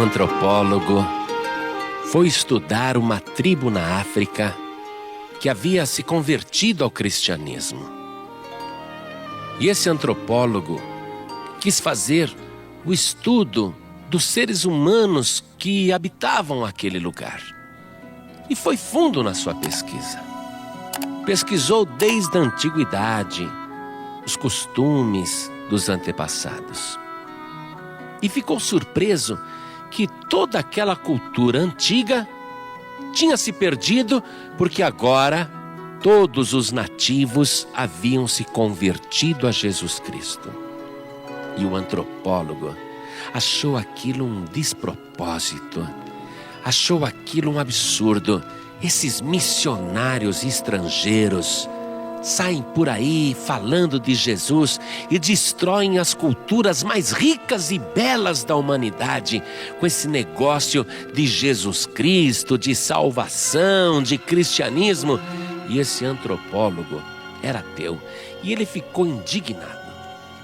antropólogo foi estudar uma tribo na África que havia se convertido ao cristianismo. E esse antropólogo quis fazer o estudo dos seres humanos que habitavam aquele lugar. E foi fundo na sua pesquisa. Pesquisou desde a antiguidade os costumes dos antepassados. E ficou surpreso que toda aquela cultura antiga tinha se perdido porque agora todos os nativos haviam se convertido a Jesus Cristo. E o antropólogo achou aquilo um despropósito, achou aquilo um absurdo. Esses missionários estrangeiros saem por aí falando de Jesus e destroem as culturas mais ricas e belas da humanidade com esse negócio de Jesus Cristo, de salvação, de cristianismo. E esse antropólogo era ateu e ele ficou indignado.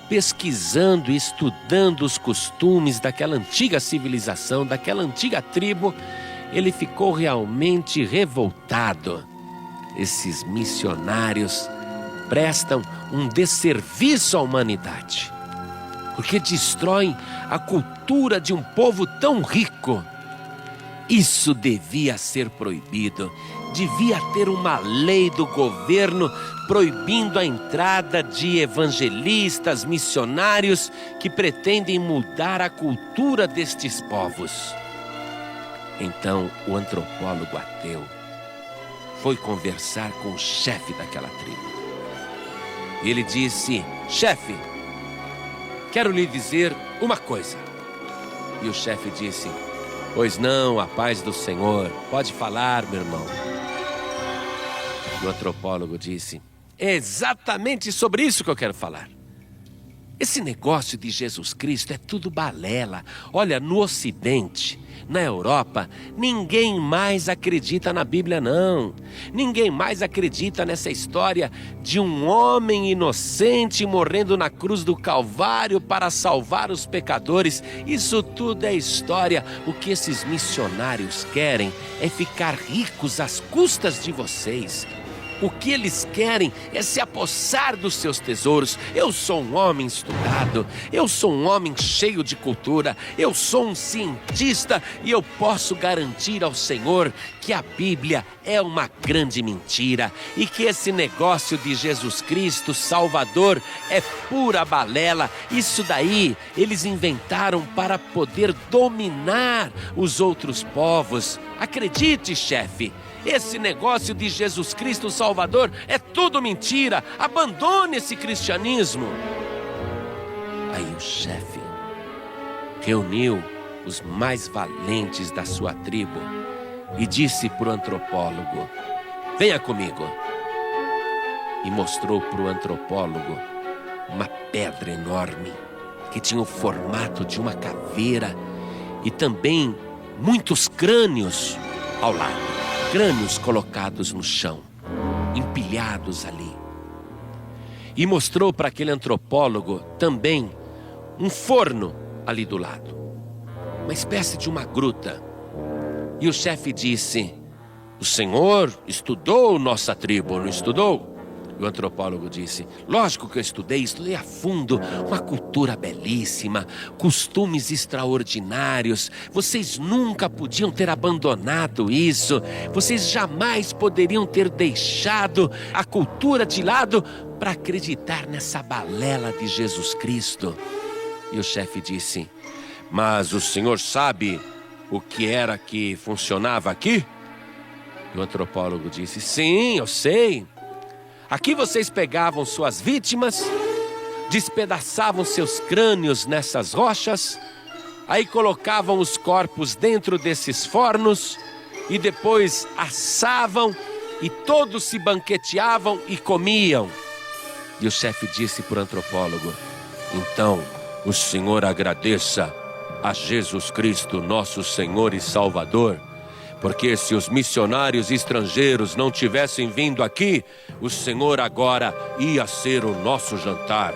Pesquisando e estudando os costumes daquela antiga civilização, daquela antiga tribo, ele ficou realmente revoltado. Esses missionários prestam um desserviço à humanidade, porque destroem a cultura de um povo tão rico. Isso devia ser proibido. Devia ter uma lei do governo proibindo a entrada de evangelistas, missionários que pretendem mudar a cultura destes povos. Então o antropólogo ateu foi conversar com o chefe daquela tribo. Ele disse: chefe, quero lhe dizer uma coisa. E o chefe disse: pois não, a paz do Senhor, pode falar, meu irmão. O antropólogo disse: é exatamente sobre isso que eu quero falar. Esse negócio de Jesus Cristo é tudo balela. Olha, no Ocidente, na Europa, ninguém mais acredita na Bíblia, não. Ninguém mais acredita nessa história de um homem inocente morrendo na cruz do Calvário para salvar os pecadores. Isso tudo é história. O que esses missionários querem é ficar ricos às custas de vocês. O que eles querem é se apossar dos seus tesouros. Eu sou um homem estudado, eu sou um homem cheio de cultura, eu sou um cientista e eu posso garantir ao Senhor que a Bíblia é uma grande mentira e que esse negócio de Jesus Cristo Salvador é pura balela. Isso daí eles inventaram para poder dominar os outros povos. Acredite, chefe. Esse negócio de Jesus Cristo Salvador é tudo mentira. Abandone esse cristianismo. Aí o chefe reuniu os mais valentes da sua tribo e disse para o antropólogo: venha comigo. E mostrou para o antropólogo uma pedra enorme que tinha o formato de uma caveira e também muitos crânios ao lado. Crânios colocados no chão, empilhados ali. E mostrou para aquele antropólogo também um forno ali do lado, uma espécie de uma gruta. E o chefe disse: o senhor estudou nossa tribo, não estudou? E o antropólogo disse: lógico que eu estudei a fundo, uma cultura belíssima, costumes extraordinários. Vocês nunca podiam ter abandonado isso, vocês jamais poderiam ter deixado a cultura de lado para acreditar nessa balela de Jesus Cristo. E o chefe disse: mas o senhor sabe o que era que funcionava aqui? E o antropólogo disse: sim, eu sei. Aqui vocês pegavam suas vítimas, despedaçavam seus crânios nessas rochas, aí colocavam os corpos dentro desses fornos e depois assavam e todos se banqueteavam e comiam. E o chefe disse para o antropólogo: então o senhor agradeça a Jesus Cristo, nosso Senhor e Salvador, porque se os missionários estrangeiros não tivessem vindo aqui, o Senhor agora ia ser o nosso jantar.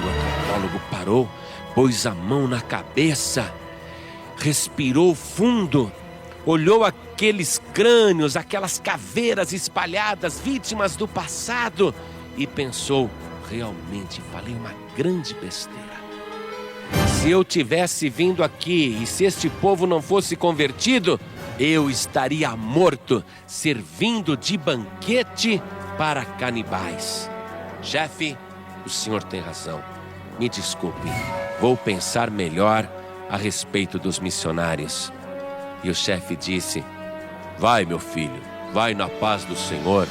O antropólogo parou, pôs a mão na cabeça, respirou fundo, olhou aqueles crânios, aquelas caveiras espalhadas, vítimas do passado, e pensou: realmente falei uma grande besteira. Se eu tivesse vindo aqui e se este povo não fosse convertido, eu estaria morto, servindo de banquete para canibais. Chefe, o senhor tem razão. Me desculpe, vou pensar melhor a respeito dos missionários. E o chefe disse: vai, meu filho, vai na paz do Senhor,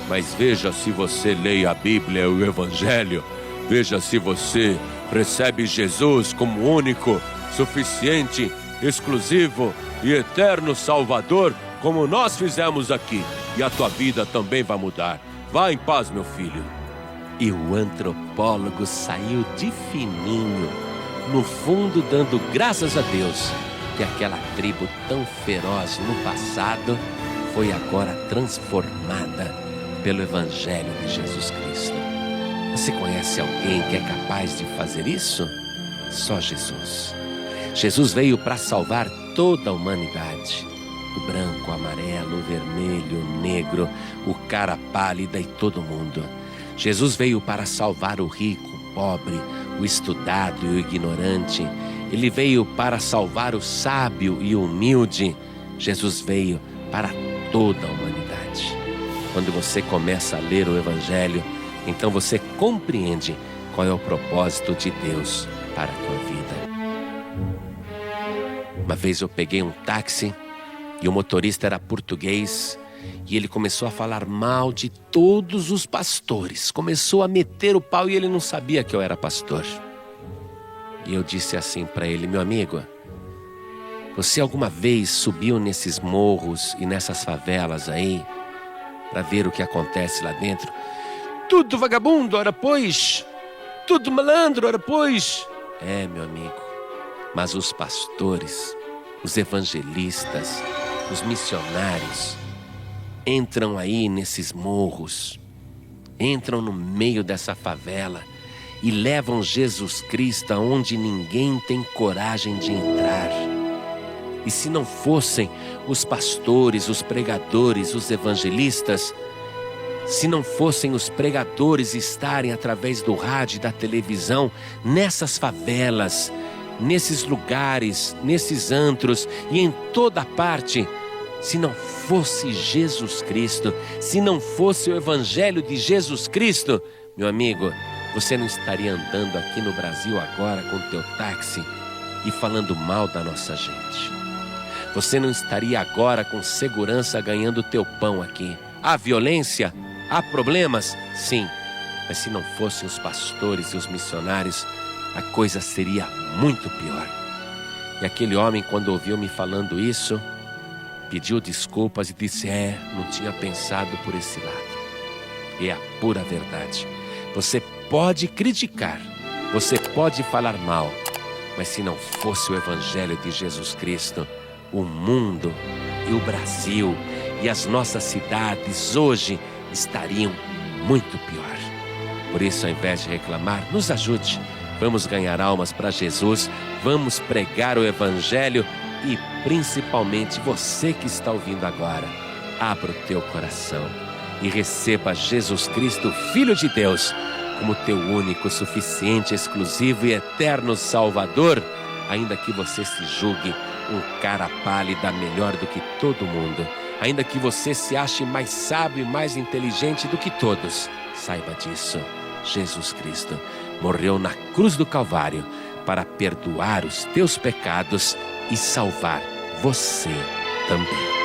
mas veja se você lê a Bíblia e o Evangelho, veja se você recebe Jesus como único, suficiente, exclusivo e eterno Salvador, como nós fizemos aqui, e a tua vida também vai mudar. Vá em paz, meu filho. E o antropólogo saiu de fininho, no fundo dando graças a Deus que aquela tribo tão feroz no passado foi agora transformada pelo Evangelho de Jesus Cristo. Você conhece alguém que é capaz de fazer isso? Só Jesus. Jesus veio para salvar toda a humanidade. O branco, o amarelo, o vermelho, o negro, o cara pálida e todo mundo. Jesus veio para salvar o rico, o pobre, o estudado e o ignorante. Ele veio para salvar o sábio e o humilde. Jesus veio para toda a humanidade. Quando você começa a ler o Evangelho, então você compreende qual é o propósito de Deus para a tua vida. Uma vez eu peguei um táxi e o motorista era português e ele começou a falar mal de todos os pastores. Começou a meter o pau e ele não sabia que eu era pastor. E eu disse assim para ele: meu amigo, você alguma vez subiu nesses morros e nessas favelas aí para ver o que acontece lá dentro? Tudo vagabundo, ora pois. Tudo malandro, ora pois. É, meu amigo, mas os pastores, os evangelistas, os missionários entram aí nesses morros, entram no meio dessa favela e levam Jesus Cristo aonde ninguém tem coragem de entrar. E se não fossem os pastores, os pregadores, os evangelistas, se não fossem os pregadores estarem através do rádio e da televisão nessas favelas, nesses lugares, nesses antros e em toda parte, se não fosse Jesus Cristo, se não fosse o Evangelho de Jesus Cristo, meu amigo, você não estaria andando aqui no Brasil agora com o teu táxi e falando mal da nossa gente. Você não estaria agora com segurança ganhando o teu pão aqui. Há violência? Há problemas? Sim. Mas se não fossem os pastores e os missionários, a coisa seria muito pior. E aquele homem, quando ouviu me falando isso, pediu desculpas e disse: não tinha pensado por esse lado. E é a pura verdade. Você pode criticar, você pode falar mal, mas se não fosse o Evangelho de Jesus Cristo, o mundo e o Brasil e as nossas cidades hoje estariam muito pior. Por isso, ao invés de reclamar, nos ajude. Vamos ganhar almas para Jesus, vamos pregar o Evangelho e principalmente você que está ouvindo agora, abra o teu coração e receba Jesus Cristo, Filho de Deus, como teu único, suficiente, exclusivo e eterno Salvador, ainda que você se julgue um cara pálida melhor do que todo mundo, ainda que você se ache mais sábio e mais inteligente do que todos. Saiba disso, Jesus Cristo morreu na cruz do Calvário para perdoar os teus pecados e salvar você também.